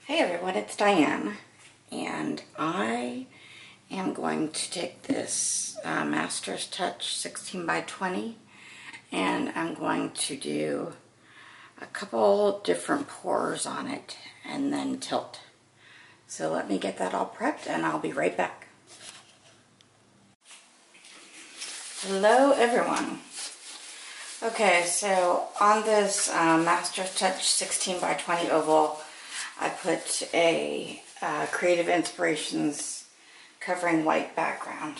Hey everyone, it's Diane, and I am going to take this Master's Touch 16 by 20 and I'm going to do a couple different pours on it and then tilt. So let me get that all prepped and I'll be right back. Hello everyone. Okay, so on this Master's Touch 16 by 20 oval, I put a Creative Inspirations covering white background.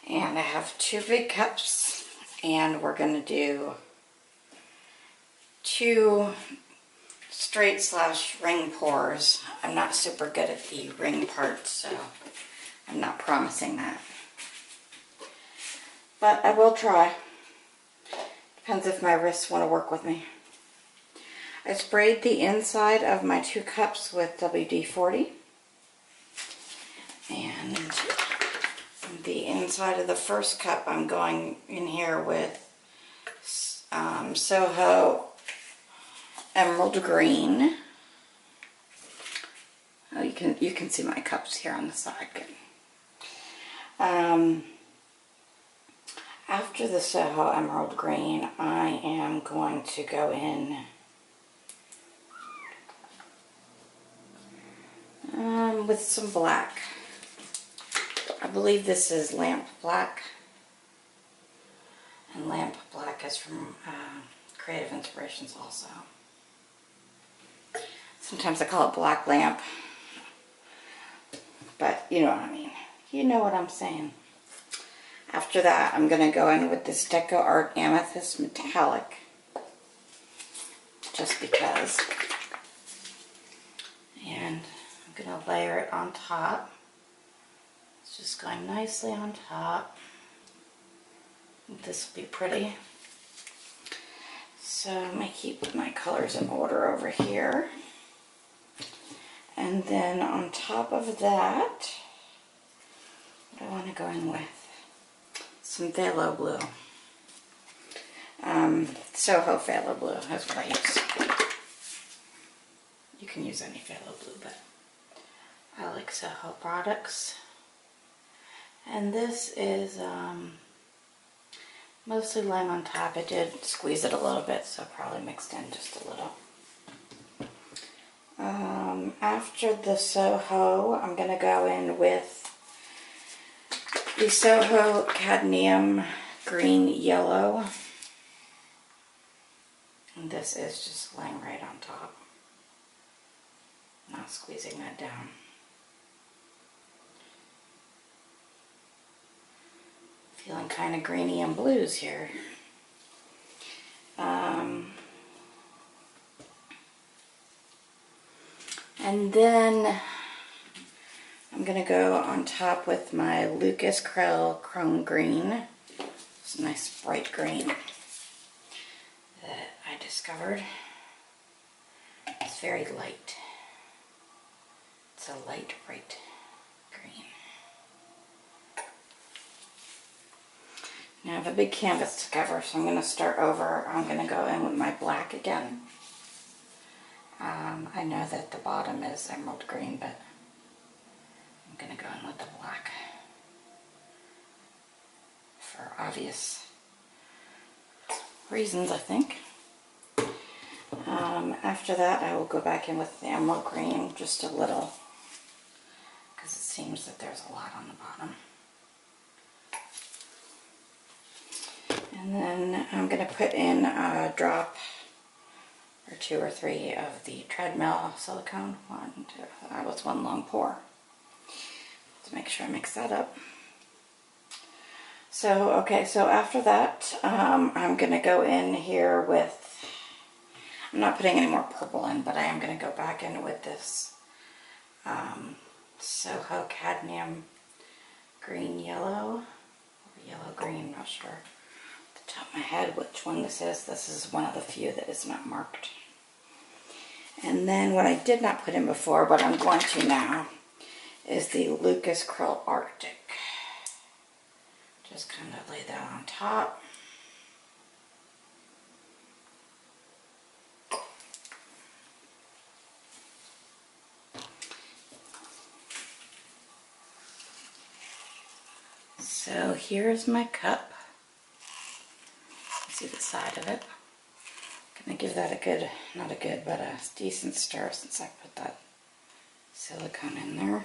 And I have two big cups, and we're going to do two straight / ring pours. I'm not super good at the ring part, so I'm not promising that. But I will try. Depends if my wrists want to work with me. I sprayed the inside of my two cups with WD-40. And the inside of the first cup, I'm going in here with Soho Emerald Green. Oh, you can see my cups here on the side. Good. After the Soho Emerald Green, I am going to go in with some black. I believe this is Lamp Black. And Lamp Black is from Creative Inspirations also. Sometimes I call it Black Lamp. But you know what I mean. You know what I'm saying. After that, I'm going to go in with this Deco Art Amethyst Metallic. Just because. And I'm going to layer it on top. It's just going nicely on top. This will be pretty. So I'm going to keep my colors in order over here. And then on top of that, what I want to go in with? Some Phthalo Blue. Soho Phthalo Blue is what I use. You can use any Phthalo Blue, but I like Soho products. And this is mostly lime on top. I did squeeze it a little bit, so probably mixed in just a little. After the Soho, I'm going to go in with the Soho Cadmium Green Yellow. And this is just laying right on top. Not squeezing that down. Feeling kind of greeny and blues here. And then I'm going to go on top with my Lucas Krell Chrome Green. It's a nice bright green that I discovered. It's very light. It's a light, bright green. Now I have a big canvas to cover, so I'm going to start over. I'm going to go in with my black again. I know that the bottom is emerald green, but I'm going to go in with the black for obvious reasons, I think. After that, I will go back in with the emerald green just a little, because it seems that there's a lot on the bottom. And then I'm going to put in a drop or 2 or 3 of the treadmill silicone. That was one long pour. Let's make sure I mix that up. So, okay, so after that, I'm going to go in here with, I'm not putting any more purple in, but I am going to go back in with this Soho Cadmium Green Yellow, or Yellow Green, not sure off the top of my head which one this is. This is one of the few that is not marked. And then what I did not put in before, but I'm going to now, is the Lucas Krell Arctic. Just kind of lay that on top. So here's my cup. See the side of it. Gonna give that a good, not a good, but a decent stir since I put that silicone in there.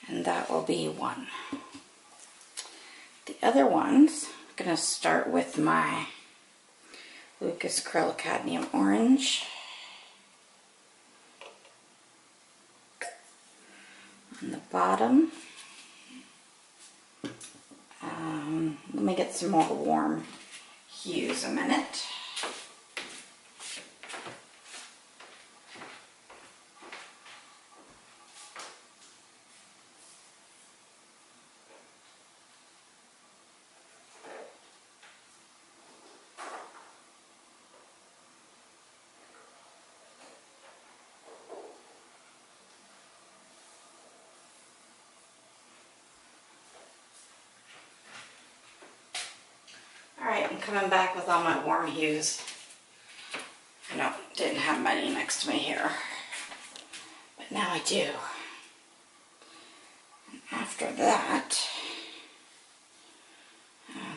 And that will be one. The other ones, I'm gonna start with my Lucas Acrylic Cadmium Orange. On the bottom. Let me get some more warm hues a minute. Alright, I'm coming back with all my warm hues. I know, didn't have many next to me here, but now I do. And after that,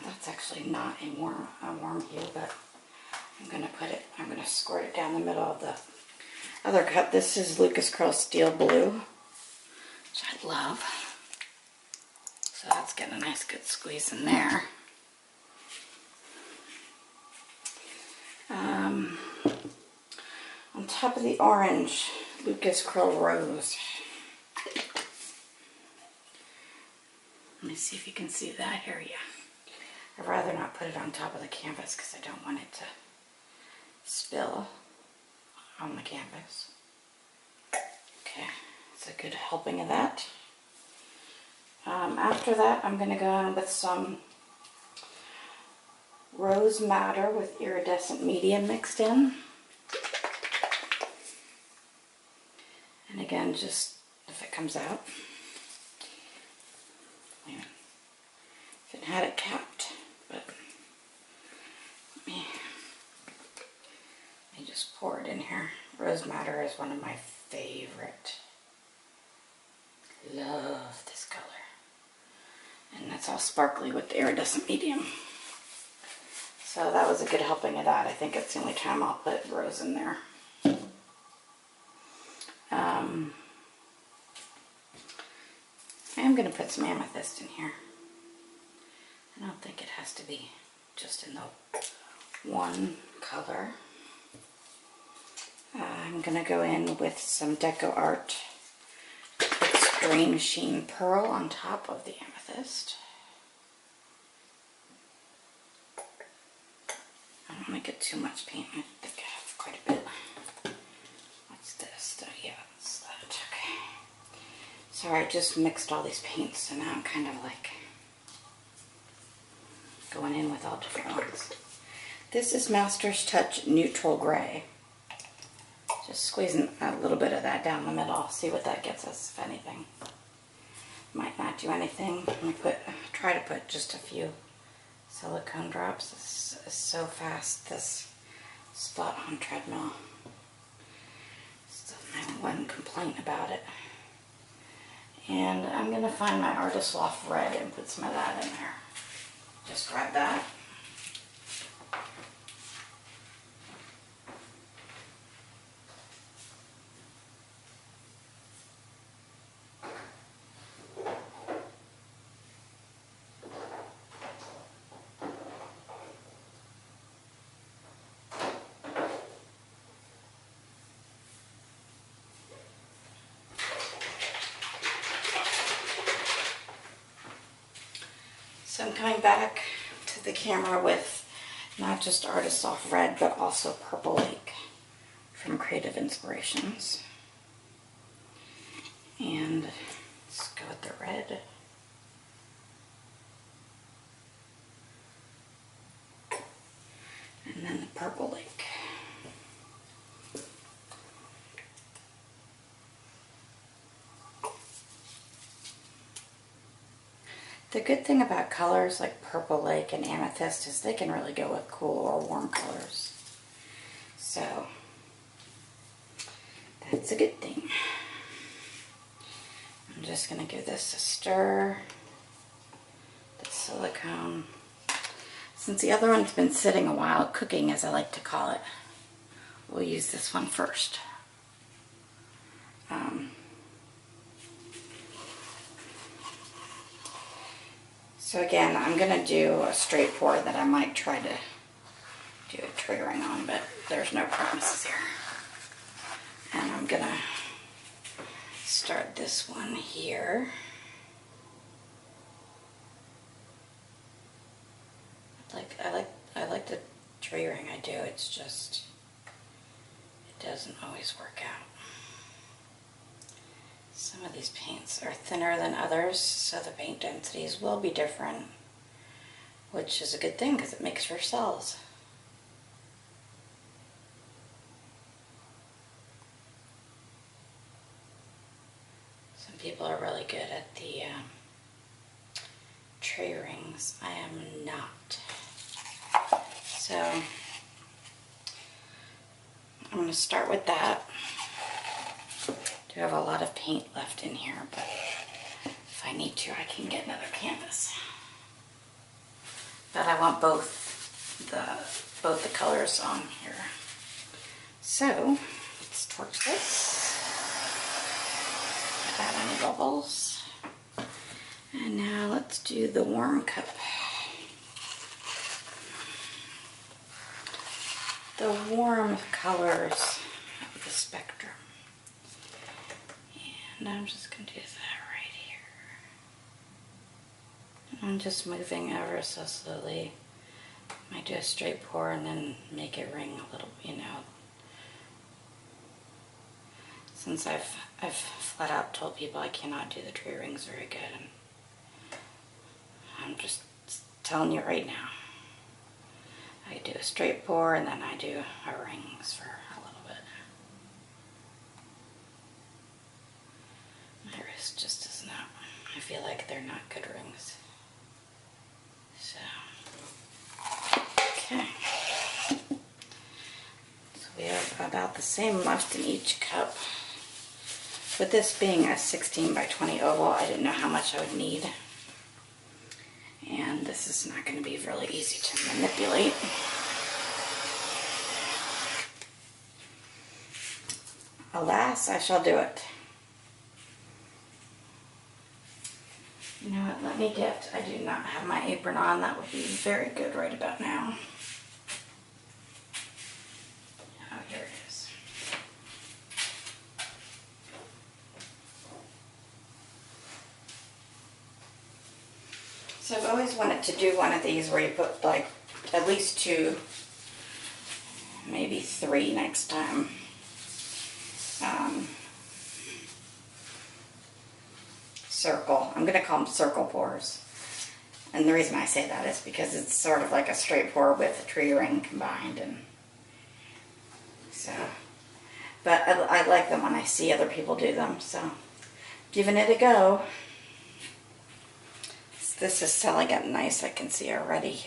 that's actually not a warm hue, but I'm gonna squirt it down the middle of the other cup. This is Lucas Acrylic Steel Blue, which I love. So that's getting a nice good squeeze in there. On top of the orange, Lucas Acrylic Rose. Let me see if you can see that here. Yeah. I'd rather not put it on top of the canvas because I don't want it to spill on the canvas. Okay, it's a good helping of that. After that, I'm going to go in with some Rose Madder with Iridescent Medium mixed in. And again, just if it comes out. If it had it capped, but let me just pour it in here. Rose Madder is one of my favorite. Love this color. And that's all sparkly with the Iridescent Medium. So that was a good helping of that. I think it's the only time I'll put rose in there. I am going to put some amethyst in here. I don't think it has to be just in the one color. I'm going to go in with some Deco Art Extreme Sheen Pearl on top of the amethyst. I don't want to get too much paint. I think I have quite a bit. What's this? Yeah, that's that. Okay. Sorry, I just mixed all these paints, so now I'm kind of like going in with all different ones. This is Master's Touch Neutral Gray. Just squeezing a little bit of that down the middle. See what that gets us, if anything. Might not do anything. I'm going to try to put just a few silicone drops. This is so fast, this spot on treadmill. Still my one complaint about it. And I'm going to find my Artist Loft Red and put some of that in there. Just grab that. So I'm coming back to the camera with not just Artist Loft Red, but also Purple Lake from Creative Inspirations. And let's go with the red. And then the Purple Lake. The good thing about colors like Purple Lake and Amethyst is they can really go with cool or warm colors. So that's a good thing. I'm just going to give this a stir, the silicone. Since the other one's been sitting a while, cooking as I like to call it, we'll use this one first. So again, I'm going to do a straight pour that I might try to do a triggering on, but there's no promises here. And I'm going to start this one here. I like the triggering I do, it's just, it doesn't always work out. Some of these paints are thinner than others, so the paint densities will be different, which is a good thing because it makes for cells. Some people are really good at the tray rings. I am not. So I'm going to start with that. I do have a lot of paint left in here, but if I need to, I can get another canvas. But I want both the colors on here. So let's torch this. Add any bubbles. And now let's do the warm cup. The warm colors of the spectrum. And I'm just going to do that right here. And I'm just moving ever so slowly. I might do a straight pour and then make it ring a little, you know. Since I've flat out told people I cannot do the tree rings very good. And I'm just telling you right now. I do a straight pour and then I do a rings for a little bit. My wrist just does not, I feel like they're not good rings. So, okay. So we have about the same left in each cup. With this being a 16 by 20 oval, I didn't know how much I would need. And this is not going to be really easy to manipulate. Alas, I shall do it. You know what, let me get, I do not have my apron on. That would be very good right about now. Oh, here it is. So I've always wanted to do one of these where you put like at least 2, maybe 3 next time. Circle. I'm going to call them circle pours. And the reason I say that is because it's sort of like a straight pour with a tree ring combined. And so, but I like them when I see other people do them. So, giving it a go. This is selling up nice, I can see already.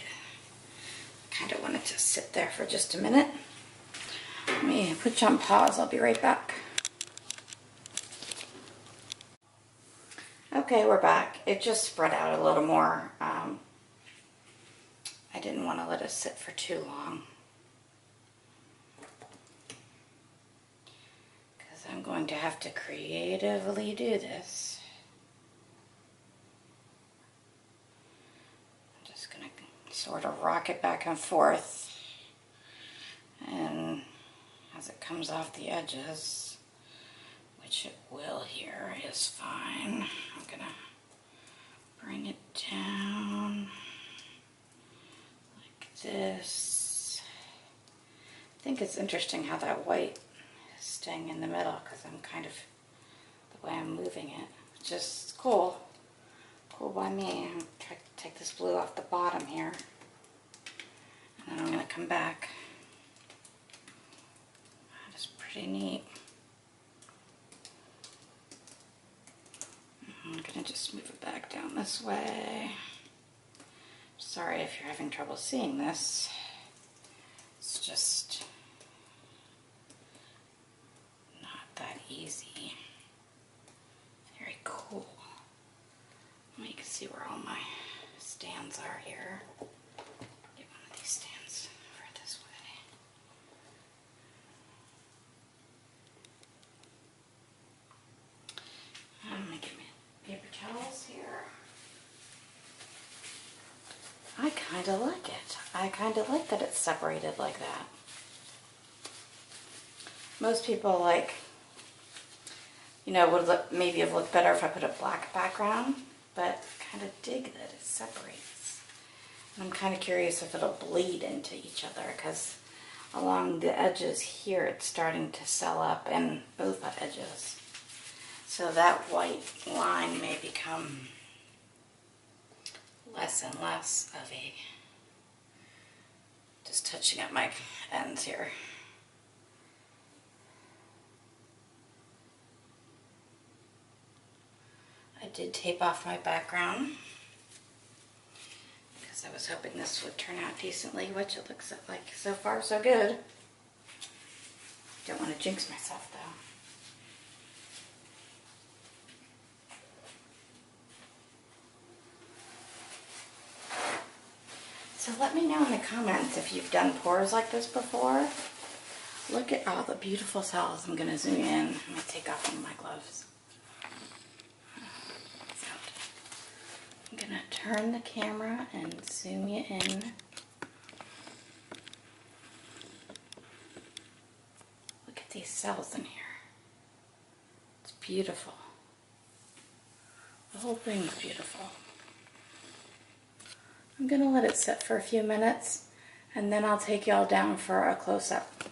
Kind of want it to sit there for just a minute. Let me put you on pause, I'll be right back. Okay, we're back. It just spread out a little more. I didn't want to let it sit for too long. Because I'm going to have to creatively do this. Sort of rock it back and forth, and as it comes off the edges, which it will here, is fine. I'm gonna bring it down like this. I think it's interesting how that white is staying in the middle because I'm kind of, the way I'm moving it, just cool. Cool by me. I'm trying to take this blue off the bottom here. And then I'm going to come back. That is pretty neat. I'm going to just move it back down this way. Sorry if you're having trouble seeing this. It's just not that easy. Very cool. see where all my stands are here. Get one of these stands over this way. I'm gonna get my paper towels here. I kind of like it. I kind of like that it's separated like that. Most people would maybe have looked better if I put a black background, but I kind of dig that it separates. And I'm kind of curious if it'll bleed into each other, because along the edges here it's starting to swell up in both edges. So that white line may become less and less of a, just touching up my ends here. I did tape off my background because I was hoping this would turn out decently, which it looks like so far so good. Don't want to jinx myself though. So let me know in the comments if you've done pours like this before. Look at all the beautiful cells. I'm going to zoom in. I'm going to take off one of my gloves. I'm going to turn the camera and zoom you in. Look at these cells in here. It's beautiful. The whole thing's beautiful. I'm going to let it sit for a few minutes, and then I'll take y'all down for a close-up.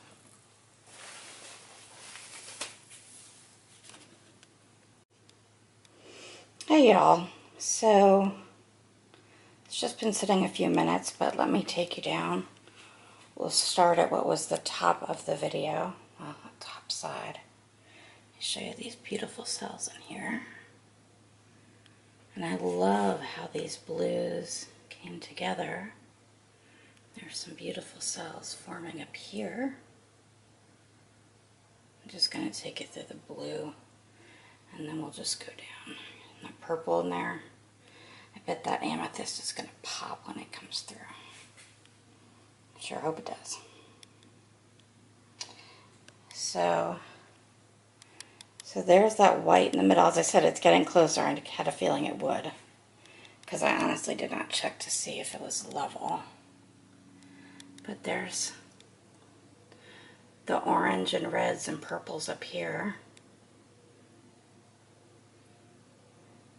Hey y'all, so it's just been sitting a few minutes, but let me take you down. We'll start at what was the top of the video, the top side. I'll show you these beautiful cells in here. And I love how these blues came together. There's some beautiful cells forming up here. I'm just going to take it through the blue, and then we'll just go down. And the purple in there. I bet that amethyst is going to pop when it comes through. Sure hope it does. So there's that white in the middle. As I said, it's getting closer. I had a feeling it would, because I honestly did not check to see if it was level. But there's the orange and reds and purples up here.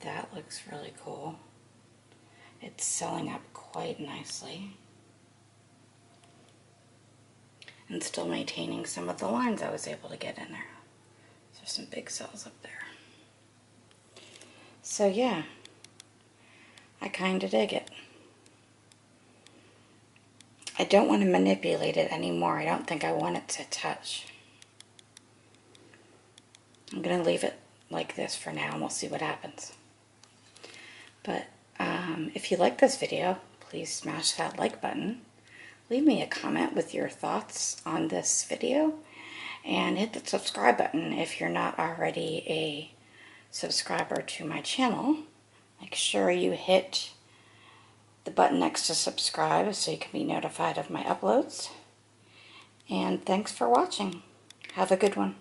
That looks really cool. It's selling up quite nicely. And still maintaining some of the lines I was able to get in there. There's some big cells up there. So yeah, I kind of dig it. I don't want to manipulate it anymore. I don't think I want it to touch. I'm going to leave it like this for now, and we'll see what happens. But if you like this video, please smash that like button. Leave me a comment with your thoughts on this video, and hit the subscribe button if you're not already a subscriber to my channel. Make sure you hit the button next to subscribe so you can be notified of my uploads. And thanks for watching. Have a good one.